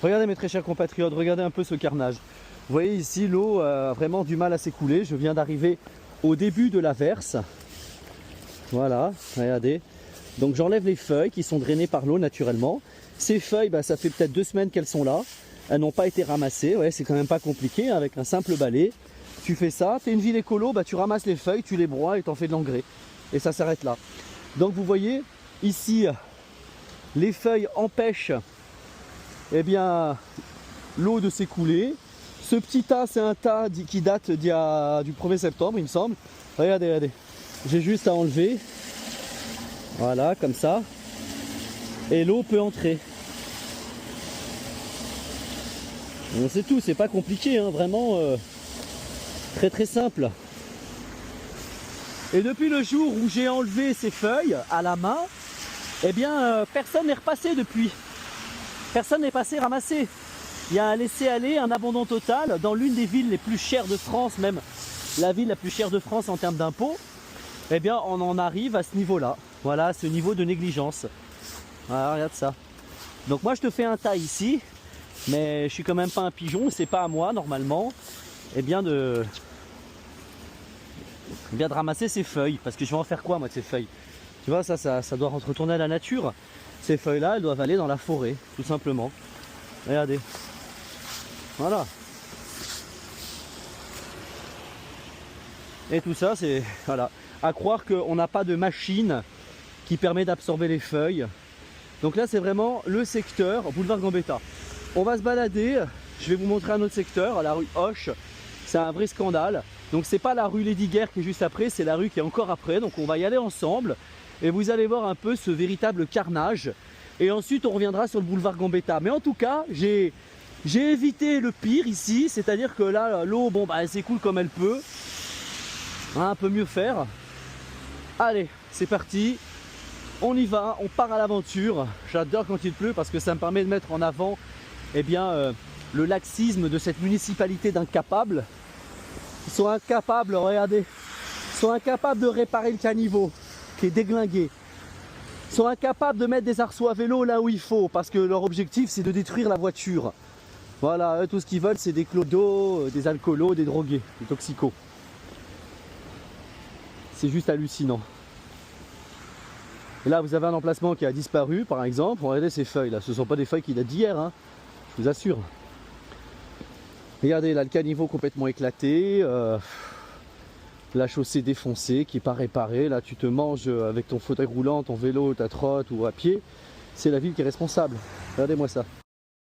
Regardez mes très chers compatriotes, regardez un peu ce carnage. Vous voyez ici l'eau a vraiment du mal à s'écouler. Je viens d'arriver au début de l'averse. Voilà, regardez. Donc j'enlève les feuilles qui sont drainées par l'eau naturellement. Ces feuilles, bah, ça fait peut-être 2 semaines qu'elles sont là. Elles n'ont pas été ramassées. Ouais, c'est quand même pas compliqué, hein, avec un simple balai. Tu fais ça, tu es une ville écolo, bah, tu ramasses les feuilles, tu les broies et tu en fais de l'engrais. Et ça s'arrête là. Donc vous voyez, ici, les feuilles empêchent eh bien, l'eau de s'écouler. Ce petit tas, c'est un tas qui date du 1er septembre, il me semble. Regardez, regardez. J'ai juste à enlever. Voilà, comme ça. Et l'eau peut entrer. Bon, c'est tout, c'est pas compliqué, hein, vraiment très très simple. Et depuis le jour où j'ai enlevé ces feuilles à la main, eh bien, personne n'est repassé depuis. Personne n'est passé ramasser. Il y a un laisser-aller, un abandon total dans l'une des villes les plus chères de France, même la ville la plus chère de France en termes d'impôts. Eh bien, on en arrive à ce niveau-là. Voilà, ce niveau de négligence. Voilà, regarde ça. Donc moi, je te fais un tas ici, mais je suis quand même pas un pigeon. C'est pas à moi, normalement, eh bien de ramasser ces feuilles. Parce que je vais en faire quoi, moi, de ces feuilles? Tu vois, ça doit retourner à la nature. Ces feuilles-là, elles doivent aller dans la forêt, tout simplement. Regardez. Voilà. Et tout ça, c'est... Voilà. À croire qu'on n'a pas de machine qui permet d'absorber les feuilles. Donc là, c'est vraiment le secteur boulevard Gambetta. On va se balader. Je vais vous montrer un autre secteur, la rue Hoche. C'est un vrai scandale. Donc c'est pas la rue Lesdiguières qui est juste après, c'est la rue qui est encore après. Donc on va y aller ensemble. Et vous allez voir un peu ce véritable carnage. Et ensuite, on reviendra sur le boulevard Gambetta. Mais en tout cas, j'ai évité le pire ici. C'est-à-dire que là, l'eau, bon, bah, elle s'écoule comme elle peut. Hein, un peu mieux faire. Allez, c'est parti. On y va, on part à l'aventure. J'adore quand il pleut parce que ça me permet de mettre en avant eh bien, le laxisme de cette municipalité d'incapables. Ils sont incapables, regardez. Ils sont incapables de réparer le caniveau qui est déglingué. Ils sont incapables de mettre des arceaux à vélo là où il faut parce que leur objectif c'est de détruire la voiture. Voilà, eux, tout ce qu'ils veulent c'est des clodos, des alcoolos, des drogués, des toxicos. C'est juste hallucinant. Et là vous avez un emplacement qui a disparu par exemple. Regardez ces feuilles là, ce ne sont pas des feuilles qui datent d'hier, hein, je vous assure. Regardez là le caniveau complètement éclaté. La chaussée défoncée qui n'est pas réparée. Là tu te manges avec ton fauteuil roulant, ton vélo, ta trotte ou à pied. C'est la ville qui est responsable. Regardez-moi ça.